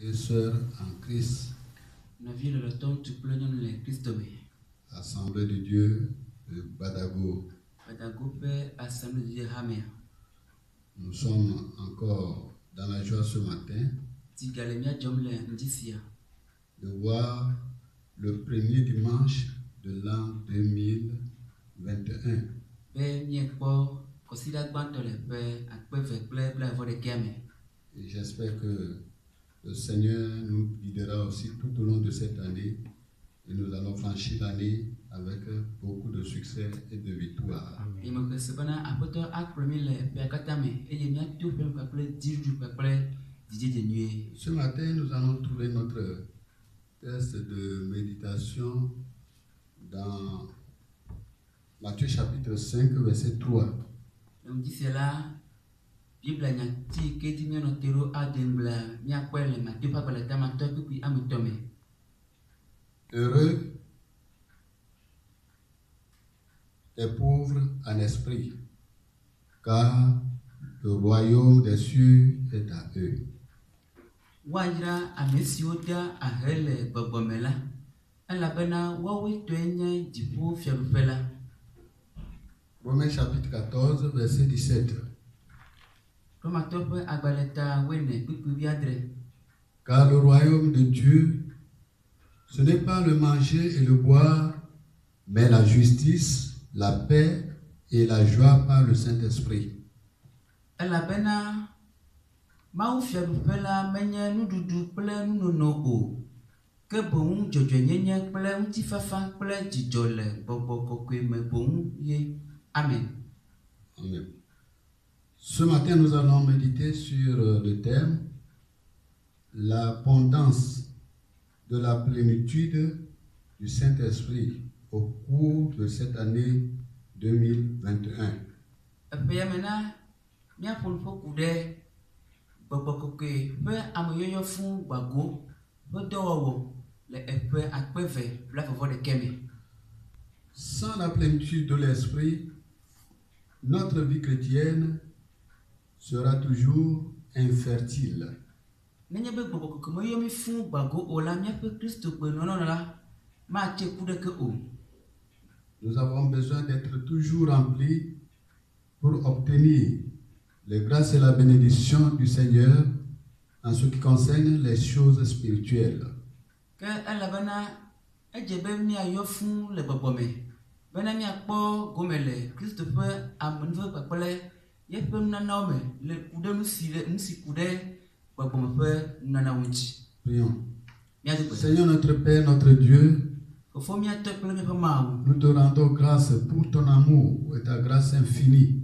et sœurs en Christ, Assemblée de Dieu de Badago. Nous sommes encore dans la joie ce matin de voir le premier dimanche de l'an 2021. Et j'espère que le Seigneur nous guidera aussi tout au long de cette année et nous allons franchir l'année avec beaucoup de succès et de victoire. Ce matin, nous allons trouver notre texte de méditation dans Matthieu chapitre 5, verset 3. Heureux les pauvres en esprit, car le royaume des cieux est à eux. Romains chapitre 14, verset 17. Car le royaume de Dieu, ce n'est pas le manger et le boire, mais la justice, la paix et la joie par le Saint-Esprit. Amen. Amen. Ce matin, nous allons méditer sur le thème l'abondance de la plénitude du Saint-Esprit au cours de cette année 2021. Sans la plénitude de l'Esprit, notre vie chrétienne sera toujours infertile. Nous avons besoin d'être toujours remplis pour obtenir les grâces et la bénédiction du Seigneur en ce qui concerne les choses spirituelles. Prions. Seigneur notre Père, notre Dieu, nous te rendons grâce pour ton amour et ta grâce infinie.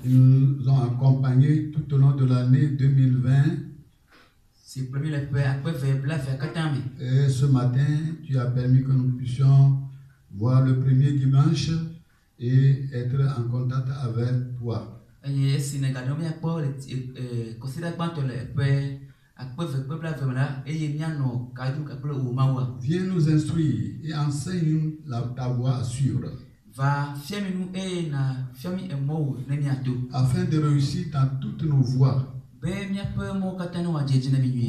Ils nous ont accompagnés tout au long de l'année 2020. Et ce matin, tu as permis que nous puissions voir le premier dimanche et être en contact avec toi. Viens nous instruire et enseigne-nous ta voie à suivre, afin de réussir dans toutes nos voies, pour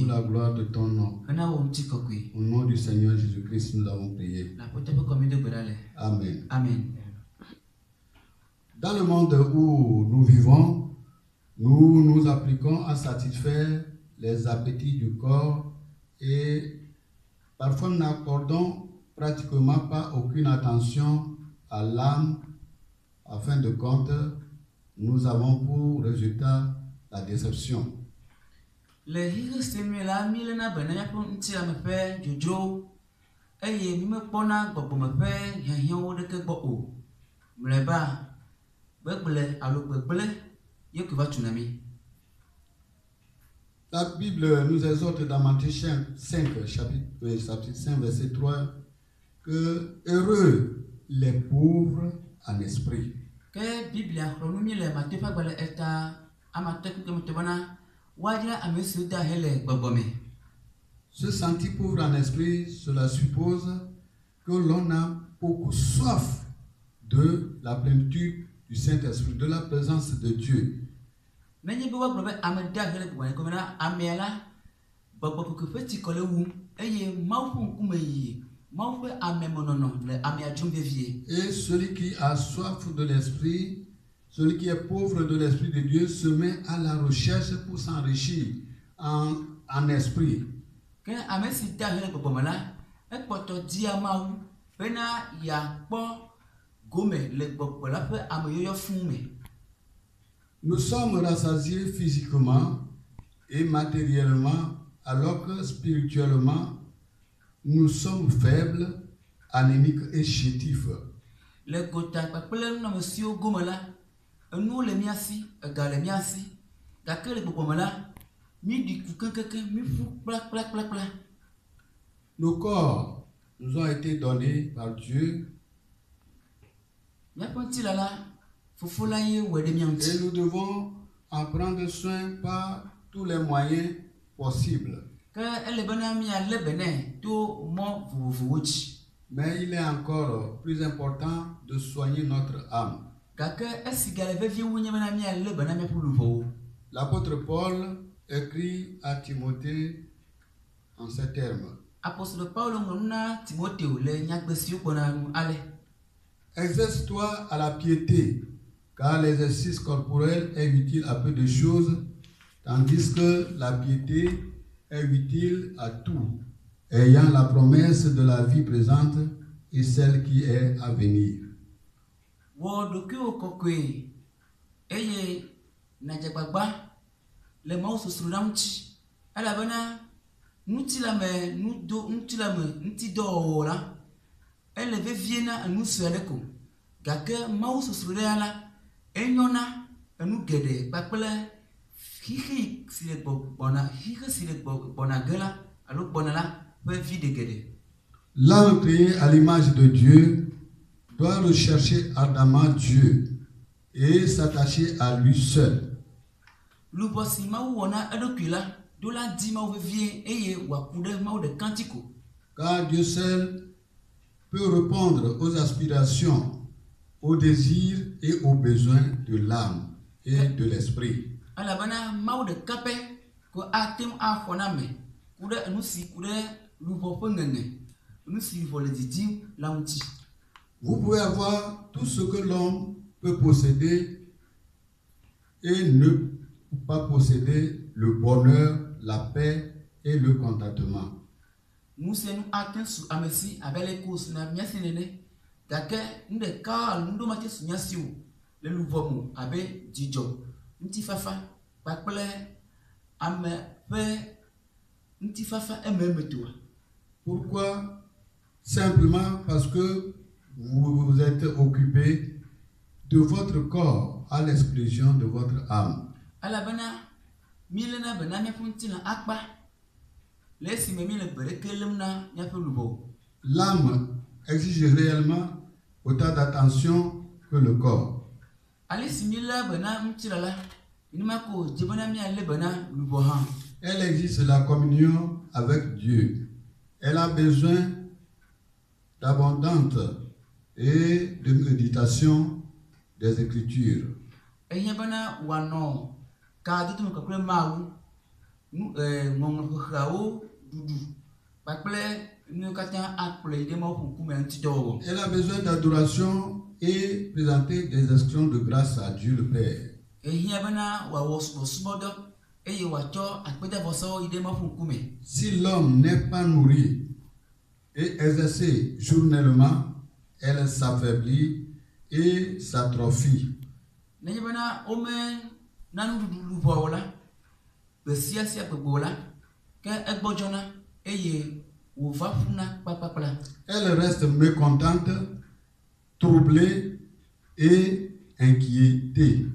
la gloire de ton nom. Au nom du Seigneur Jésus-Christ, nous avons prié. Amen. Amen. Dans le monde où nous vivons, nous nous appliquons à satisfaire les appétits du corps et parfois nous n'accordons pratiquement pas aucune attention à l'âme. En fin de compte, nous avons pour résultat la déception. La Bible nous exhorte dans Matthieu 5, chapitre 5, verset 3, que heureux les pauvres en esprit. Se sentir pauvre en esprit, cela suppose que l'on a beaucoup soif de la plénitude du Saint-Esprit, de la présence de Dieu. Nenye be wa gbe ame da hele gbe ko na ame la gbogbo ko feti ko le wu eye Mawu fu nkume yi Mawu fe ame monono le ame adjum vie. Et celui qui a soif de l'esprit, celui qui est pauvre de l'esprit de Dieu se met à la recherche pour s'enrichir en esprit. Que ame si da hele gbogbo mala e poto dia Mawu fe na ya po gome le gbogbo la fe ame yoyo fun me. Nous sommes rassasiés physiquement et matériellement, alors que spirituellement, nous sommes faibles, anémiques et chétifs. Le gota papele na monsieur gomala enu le miasi ga le miasi ga ke le gomala mi di kukekeke mi fu plak. Nos corps nous ont été donnés par Dieu ya ponti lala fofola ye wede mianti et nous devons en prendre soin par tous les moyens possibles. que ele bana mi ale bene to mo vuvuchi. Mais il est encore plus important de soigner notre âme. L'apôtre Paul écrit à Timothée en ces termes. Exerce-toi à la piété, car l'exercice corporel est utile à peu de choses, tandis que la piété est utile à tout, ayant la promesse de la vie présente et celle qui est à venir. L'homme créé à l'image de Dieu doit rechercher ardemment Dieu et s'attacher à lui seul. Car Dieu seul peut répondre aux aspirations, aux désirs et aux besoins de l'âme et de l'esprit. Vous pouvez avoir tout ce que l'homme peut posséder et ne pas posséder le bonheur, la paix et le contentement. Pourquoi? Simplement parce que vous vous êtes occupé de votre corps à l'exclusion de votre âme. L'âme exige réellement autant d'attention que le corps. Elle exige la communion avec Dieu. Elle a besoin d'abondante et de méditation des Écritures. Elle a besoin d'adoration et présenter des actions de grâce à Dieu le Père. Si l'homme n'est pas nourri et exercé journellement, elle s'affaiblit et s'atrophie. Elle reste mécontente, troublée et inquiétée.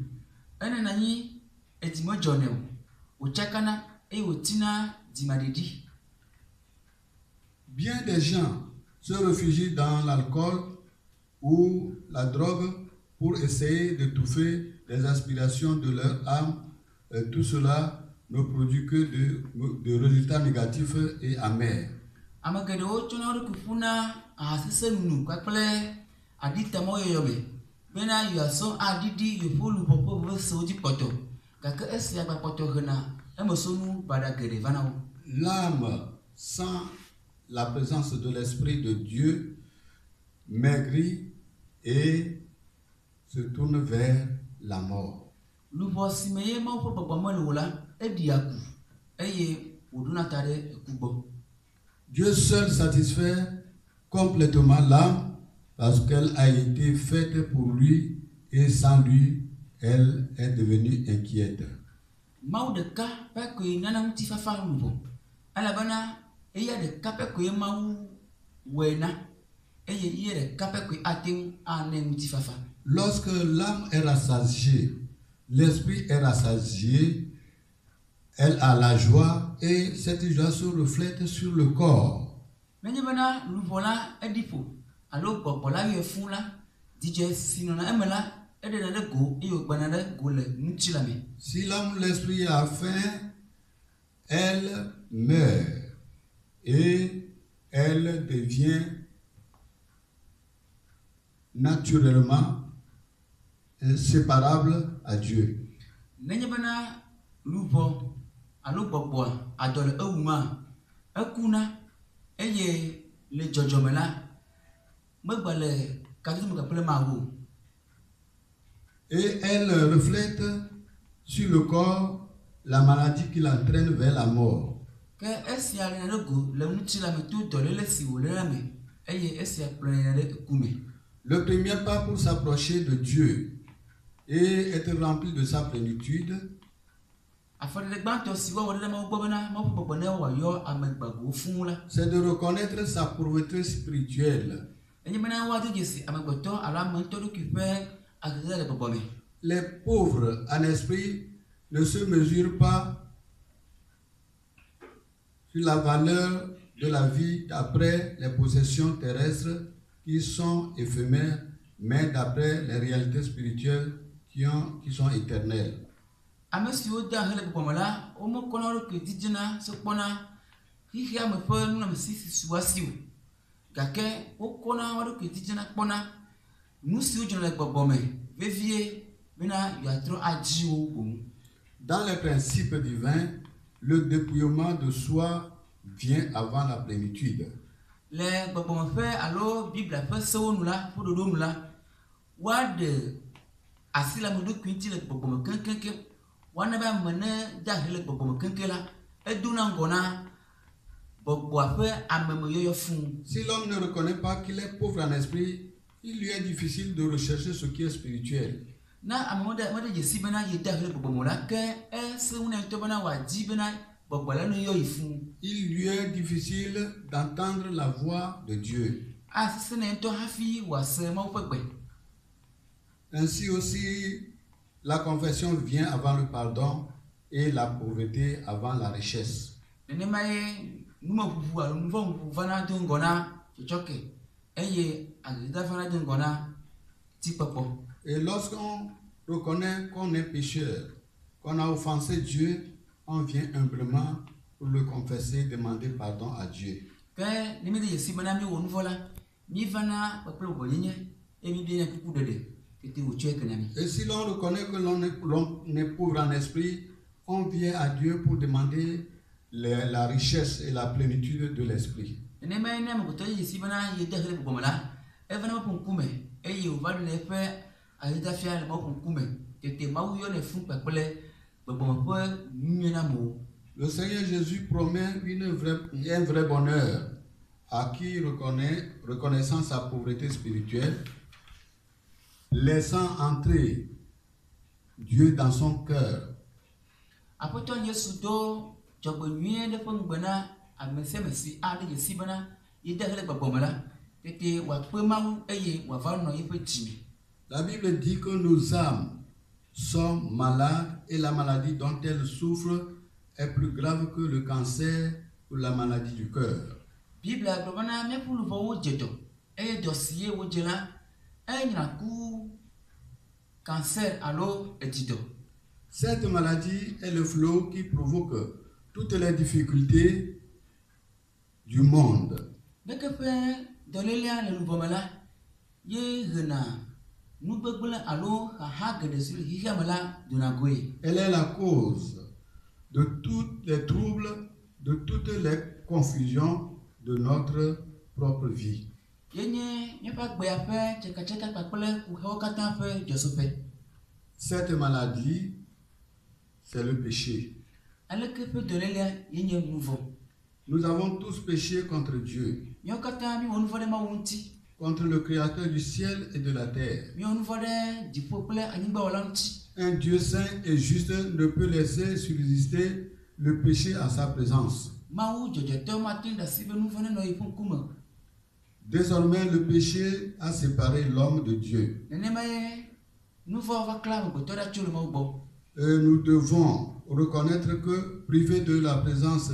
Bien des gens se réfugient dans l'alcool ou la drogue pour essayer d'étouffer les aspirations de leur âme. Tout cela ne produit que de résultats négatifs et amers. gake esia gbakpɔtɔ hena emesonu baɖa geɖe va na wo. L'âme sans la présence de l'Esprit de Dieu maigrit et se tourne vers la mort. Luʋɔ si me ye Mawu ƒe gbɔgbɔ mele o la, eɖi aku eye wòɖona ta ɖe eku gbɔ. Dieu seul satisfait complètement l'âme parce qu'elle a été faite pour lui et sans lui, elle est devenue inquiète. Mawu ɖeka ƒe koe nana ŋutifafa luʋɔ, elabena eya ɖeka ƒe koe Mawu wɔe na eye eya ɖeka ƒe koe ate ŋu ane ŋutifafa. Lorsque l'âme est rassasiée, l'esprit est rassasié, elle a la joie et cette joie se reflète sur le corps. Nenye bena luʋɔ la eɖi ƒo alo gbɔgbɔ la yɔe fũu la, dzidzɔ si nɔna eme la eɖena ɖe go eye wògbana ɖe go le ŋuti la me. Si l'âme ou l'esprit a faim, elle meurt et elle devient naturellement séparable à Dieu. Nenye bena luʋɔ alo gbɔgbɔa adɔ le ewuma, ekuna eye le dzɔdzɔme la megbe le kadodo me kple Mawu o. Et elle reflète sur le corps la maladie qui l'entraîne vers la mort. Ke esia lena ɖe go le ŋuti la me to dɔléle si wòle la me eye esia kplɔna ɖe eku me. Le premier pas pour s'approcher de Dieu et être rempli de sa plénitude, Afɔɖeɖe gbãtɔ si wɔwɔ ɖe Mawu gbɔ bena Mawu ƒe gbɔgbɔ ne wòayɔ ame gbagbewo fũu la, c'est de reconnaître sa pauvreté spirituelle. enye bena woado dzesi amegbetɔ alo ame ŋutɔ ɖokui ƒe agdede le gbɔgbɔ me. Les pauvres en esprit ne se mesurent pas sur la valeur de la vie d'après les possessions terrestres qui sont éphémères, mais d'après les réalités spirituelles qui sont éternelles. Ame siwo de ahe le gbɔgbɔme la, womekɔna wo ɖokui dzidzina se kpɔna xixea me ƒe nunɔamesi si su asi o, gake wokɔna wo ɖokui dzidzina kpɔna nu siwo dzɔna le gbɔgbɔme vevie bena yeatrɔ adzi wo boŋ. Dans les principes divins, le dépouillement de soi vient avant la plénitude. Le gbɔgbɔme ƒe alo Biblia ƒe sewo nu la, ƒe ɖoɖo nu la, woaɖe asi le ame ɖokui ŋuti le gbɔgbɔme keŋkeŋkeŋ. Woana be ame ne de ahe le gbɔgbɔme keŋkeŋ la, edona ŋgɔ na gbɔgbɔa ƒe amemeyɔyɔ fũu. Si l'homme ne reconnaît pas qu'il est pauvre en esprit, il lui est difficile de rechercher ce qui est spirituel. Na ame mede dzesi bena ye de ahe le gbɔgbɔme la, ke eseŋu na ŋutɔ bena wòadi bena gbɔgbɔ la ne yɔ yi fũu. Il lui est difficile d'entendre la voix de Dieu. Asese na ŋutɔ hafi wòase Mawu ƒe gbe. Ainsi aussi, la confession vient avant le pardon et la pauvreté avant la richesse. Nenema ye numeʋuʋu alo nuvɔ̃ʋuʋu vana do ŋgɔ na tsɔtsɔke eye agbledada vana do ŋgɔ na tikpɔkpɔ. Et lorsqu'on reconnaît qu'on est pécheur, qu'on a offensé Dieu, on vient humblement pour le confesser, demander pardon à Dieu. Ke ne mi de dzesi bena mi wɔ nuvɔ la, mi vana kpakple bɔbɔnyenye eye mi biã kuku ɖeɖe tete wòtsɔe ke na mi. Et si l'on reconnaît que l'on est pauvre en esprit, on vient à Dieu pour demander la richesse et la plénitude de l'esprit. Nenema ye ne amegbetɔ ye dzesi bena ye de ahe le gbɔgbɔme la, evana Mawu ƒe ŋkume eye wòva ɖe eƒe aɣedafia le Mawu ƒe ŋkume. Tete Mawu yɔnɛ fũu kpakple gbɔgbɔme ƒe nunyuie na amewo. Le Seigneur Jésus promet un vrai bonheur à qui reconnaissant sa pauvreté spirituelle, laissant entrer Dieu dans son cœur. Aƒetɔ Yesu do dzɔgbenyuie ɖe ƒe ŋugbe na ame sia ame si aɖe dzesi bena ye de ahe le gbɔgbɔme la, tete wòakpe Mawu eye wòava nɔ yeƒe dzi me. La Bible dit que nos âmes sont malades et la maladie dont elles souffrent est plus grave que le cancer ou la maladie du cœur. Biblia gblɔ bena míaƒe luʋɔwo dze dɔ eye dɔ si ye wodze la, enyra ku cancer alo edidɔ. Cette maladie est le fléau qui provoque toutes les difficultés du monde. Ɖeke ƒe dɔlélia le luʋɔme la, ye hena Elle est la cause de tous les troubles, de toutes les confusions de notre propre vie. Cette maladie, c'est le péché. Nous avons tous péché contre Dieu, contre le Créateur du ciel et de la terre. Un Dieu saint et juste ne peut laisser subsister le péché à sa présence. Désormais, le péché a séparé l'homme de Dieu. Et nous devons reconnaître que, privé de la présence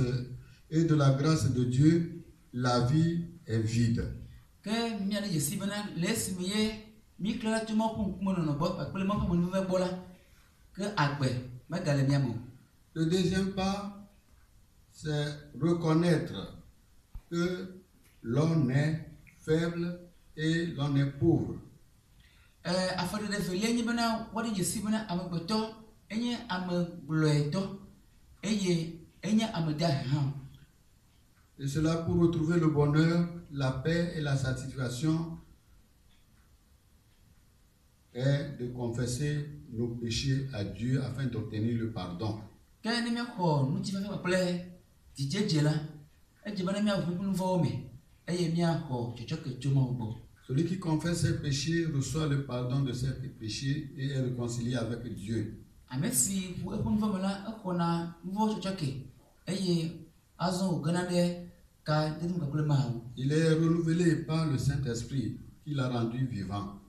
et de la grâce de Dieu, la vie est vide. Le deuxième pas, c'est reconnaître que l'on est faible et l'on est pauvre. Et cela pour retrouver le bonheur, la paix et la satisfaction est de confesser nos péchés à Dieu afin d'obtenir le pardon. Celui qui confesse ses péchés reçoit le pardon de ses péchés et est réconcilié avec Dieu. Il est renouvelé par le Saint-Esprit qui l'a rendu vivant.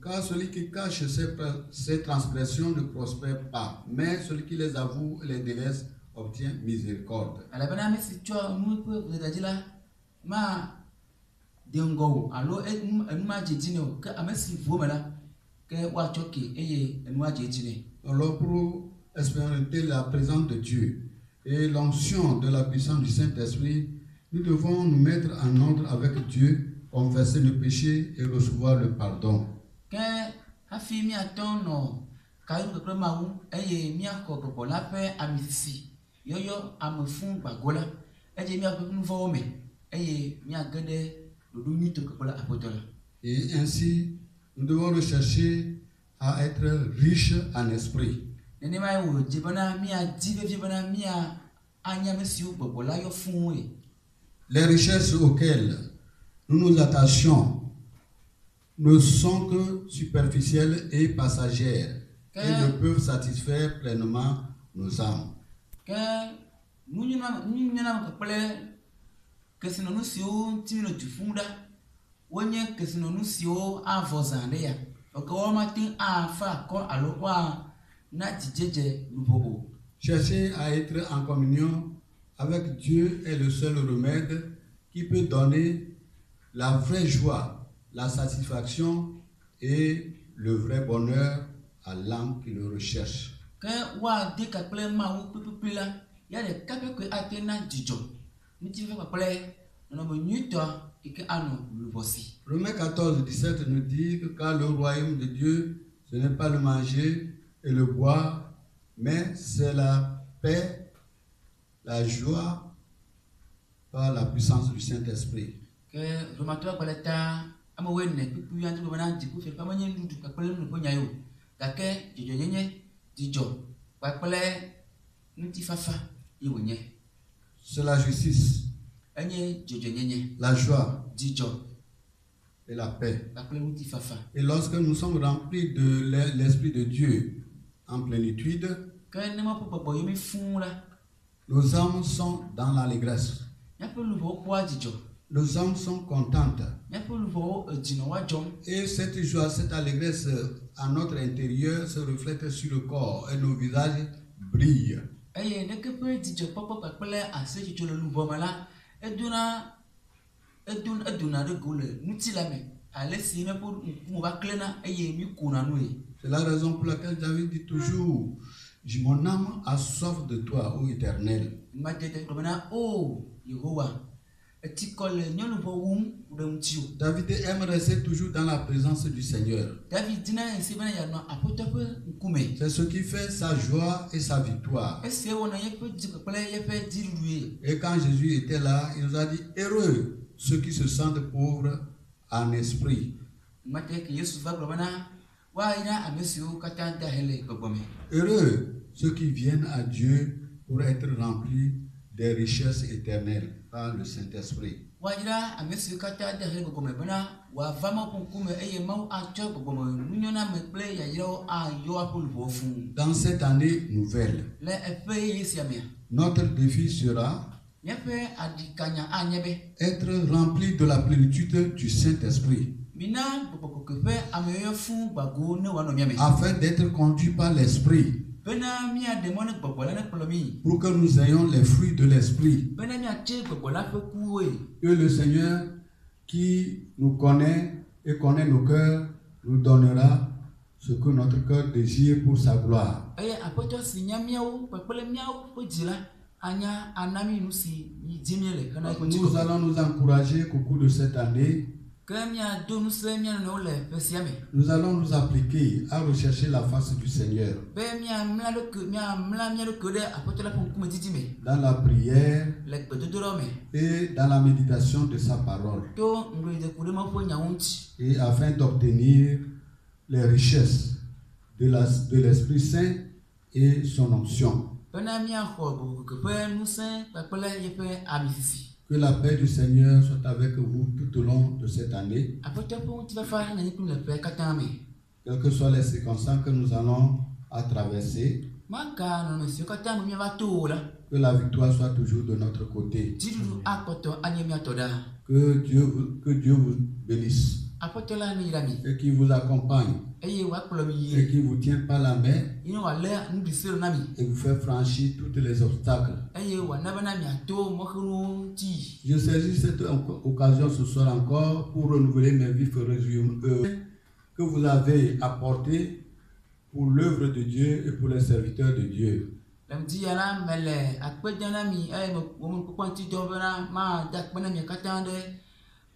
Car celui qui cache ses transgressions ne prospère pas, mais celui qui les avoue et les délaisse obtient miséricorde. Alors pour expérimenter la présence de Dieu et l'onction de la puissance du Saint-Esprit, nous devons nous mettre en ordre avec Dieu, confesser nos péchés et recevoir le pardon. Et ainsi, nous devons rechercher à être riches en esprit. Les richesses auxquelles nous nous attachons ne sont que superficielles et passagères et ne peuvent satisfaire pleinement nos âmes. Chercher à être en communion avec Dieu est le seul remède qui peut donner la vraie joie, la satisfaction et le vrai bonheur à l'âme qui le recherche. Romains 14, 17 nous dit que car le royaume de Dieu, ce n'est pas le manger et le boire, mais c'est la paix, la joie par la puissance du Saint-Esprit. C'est la justice, la joie et la paix. Et lorsque nous sommes remplis de l'Esprit de Dieu en plénitude, nos âmes sont dans l'allégresse. Nos âmes sont contentes. Et cette joie, cette allégresse à notre intérieur se reflète sur le corps et nos visages brillent. C'est la raison pour laquelle David dit toujours: mon âme a soif de toi, ô Éternel. eti kɔle nyɔnu vɔ wum ɖe ŋuti o. David aime rester toujours dans la présence du Seigneur. David dina esi bena yanɔ aƒetɔ ƒe ŋkume. C'est ce qui fait sa joie et sa victoire. Esi wɔna yeƒe dzikpɔkpɔ yeƒe dziɖuɖue. Et quand Jésus était là, il nous a dit heureux ceux qui se sentent pauvres en esprit. Mate ke Yesu va gblɔ bena woayina ame siwo katã de hele gbɔgbɔ me. Heureux ceux qui viennent à Dieu pour être remplis des richesses éternelles par le Saint-Esprit. Woayina ame siwo katã de hele gbɔgbɔ me bena woava Mawu ƒe ŋkume eye Mawu atsɔ gbɔgbɔme nunyɔname kple yayrawo ayɔ aƒe luʋɔ fũu. Dans cette année nouvelle, Le eƒe ɣe sia mea, notre défi sera míaƒe aɖikanya anye be être rempli de la plénitude du Saint-Esprit, mina gbɔgbɔ kɔkɔe ƒe ameyɔyɔ fũu gbago ne woanɔ mía me. afin d'être conduits par l'Esprit, Bena míaɖe mɔ ne gbɔgbɔ la nekplɔ mí. pour que nous ayons les fruits de l'Esprit. Bena míate gbɔgbɔ la ƒe kuwoe. Que le Seigneur qui nous connaît et connaît nos cœurs nous donnera ce que notre cœur désire pour sa gloire. Eye aƒetɔ si nya míawo kpakple míawo ƒe dzi la anya ana mí nu si di míele hena eƒe Nous dzikɔ. allons nous encourager qu'au cours de cette année, Ke míado ŋusẽ mía nɔnɔewo le ƒe sia me. nous allons nous appliquer à rechercher la face du Seigneur Be míamla mía ɖokui ɖe aƒetɔ la ƒe ŋkume didi me. dans la prière Le gbedodoɖa me. et dans la méditation de sa parole, To ŋgɔlideku ɖe Mawu ƒe nyawo ŋuti. et afin d'obtenir les richesses de l'Esprit Saint et son onction. Bena míaxɔ gbɔgbɔ ƒe ŋusẽ kpakple yeƒe amisisi. Que la paix du Seigneur soit avec vous tout au long de cette année, Aƒetɔ ƒe ŋutifafa nanyi kplim le ƒe katã me. quelles que soient les circonstances que nous allons à traverser. Maka nɔnɔme siwo katã me míava to o la. Que la victoire soit toujours de notre côté. Dziɖuɖu akpɔtɔ anye míatɔ ɖa. Que Dieu vous bénisse Aƒetɔ la neyra mi. et qui vous accompagne Eye wòakplɔ mi et yie. qui vous tient par la main Yi ne wòalé nuɖusilo na mi. et vous fait franchir tous les obstacles. Eye wòana bena miato mɔxenuwo ŋuti. Je saisis cette occasion ce soir encore pour renouveler mes vifs remerciements que vous avez apportés pour l'œuvre de Dieu et pour les serviteurs de Dieu. Le ŋdi ya la mele akpe dem na mi eye wɔme kpɔkpɔ ŋuti dɔ bena mada akpe na mi katã ɖe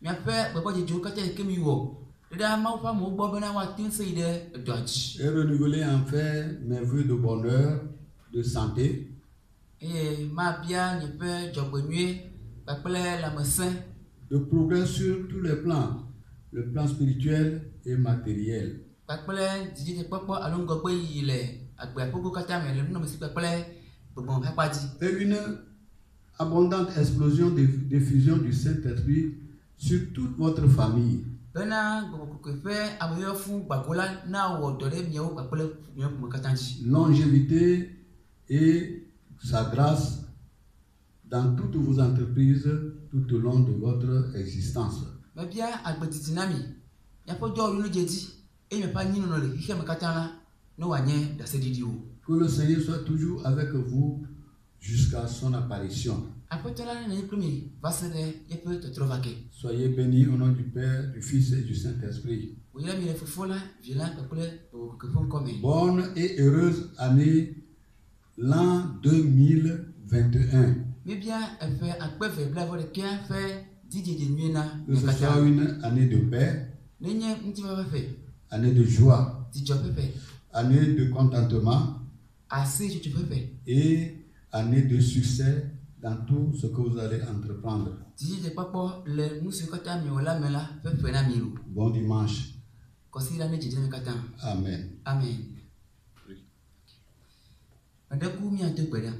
miaƒe gbɔgbɔdzedzewo katã yi ke mi wɔ. Ɖeɖe Mawu ƒe amewo gbɔ bena woate ŋu se yi ɖe edɔa dzi. Et renouveler enfin mes vœux de bonheur, de santé, Eye mabia nye ƒe dzɔgbenyuie kpakple lãmesẽ. de progrès sur tous les plans, le plan spirituel et matériel. Kpakple dzidzedzekpɔkpɔ alo ŋgɔgbe yiyi le agbea ƒogo katã me le nunɔmesi kpakple gbɔgbɔ ƒe akpa dzi. Et une abondante explosion de diffusion du Saint-Esprit sur toute votre famille. Bena gbɔgbɔ kɔkɔe ƒe ameyɔyɔ fũu gbago la na wɔ dɔ ɖe miawo kpakple miawo ƒome katã dzi. Longévité et sa grâce dans toutes vos entreprises tout au long de votre existence. Mebia agbedidi na mi, miaƒe dɔwɔwɔwo ne dze dzi, eye miaƒe anyinɔnɔ le xexea me katã la, ne wòanye ɖaseɖiɖiwo. Que le Seigneur soit toujours avec vous jusqu'à son apparition. Aƒetɔ la nenye kpli mi va se ɖe yeƒe tɔtrɔ va ke. Soyez bénis au nom du Père, du Fils et du Saint-Esprit. Wòyra mi le Fofo la, Vi la kpakple gbɔgbɔ kɔkɔe ƒe ŋkɔ me. Bonne et heureuse année, l'an 2021. Mebia eƒe akpe eve blaeve-vɔ-ɖekea ƒe dzidzedze nyuie na Que mi ce katã. soit une année de paix, Nenye ŋutifafa ƒe, année de joie, dzidzɔ ƒe ƒe, année de contentement aseyetsotso ƒe ƒe, et année de succès dans tout ce que vous allez entreprendre. dzidzedzekpɔkpɔ le nu siwo katã miewɔ la me la ƒe ƒe na mi lo. Bon dimanche. Kɔsi la ne dzedze na mi katã. Amen. Amen. Aɖeku miado gbe ɖa.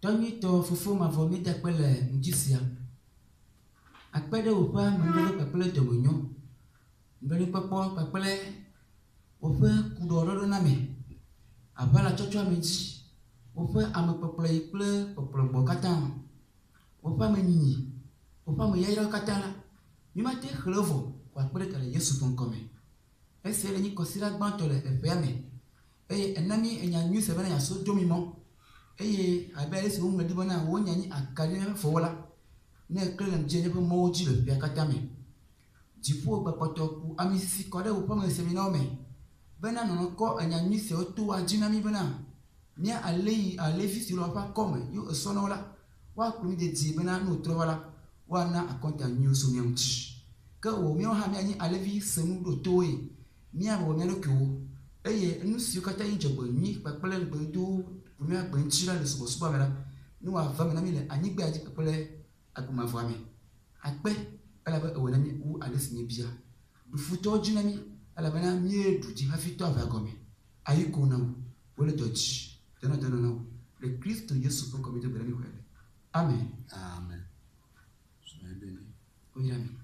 Tɔnyuitɔ Fofo mavɔ mi da kpe le ŋdi sia. Akpe ɖe woƒe amenuveve kpakple dɔmenyo, nublanuikpɔkpɔ kpakple woƒe kuɖɔɖɔɖɔ na me. Aʋala tsɔtsɔ ame dzi, woƒe amekpɔkplɔ yi kple kpɔkplɔ gbɔ katã, woƒe amenyinyi, woƒe ameyayrawo katã la, mi mate xlẽ vɔ wòakpe ɖeka le Yesu ƒe ŋkɔ me. Esia le nyi kɔsiɖa gbãtɔ le eƒea me. Eye ena mi enya nyui se bena yeaso do mi mɔ. Eye abe ale si woŋlɔ ɖi bena wonya nyi akaɖi na ƒe fɔwɔla. Ne ekle le ŋdie ƒe mɔwo dzi le ƒea katã me. Dziƒo gbakpɔtɔ ku amisisi kɔ ɖe woƒe ameseminawo me. Bena nɔnɔkɔ enya nyui siawo to woadzi na mi bena mía alevi siwo le woƒe akɔme yo esɔ na wo la, woakplɔ mi dedie bena ne wòtrɔ va la, wana akonta nyuso nyamchi ka wo mi ha mi anyi alevi senu do toye mi abo mi lo ko eye nu si ka ta yin jogbo mi papele ngbe do mi agbe nchi la le so so ba mera nu wa va mi na mi le anyi gbe aji papele aguma va mi akpe ala ba wo na mi u alesi ni bia du futo jina mi ala ba na mi edu ji ha fito ava gomi ayi ko na wo le doji dona na le Christ Yesu ko comité de la mi. Amen. Amen. Soyez bénis. Oui, amen.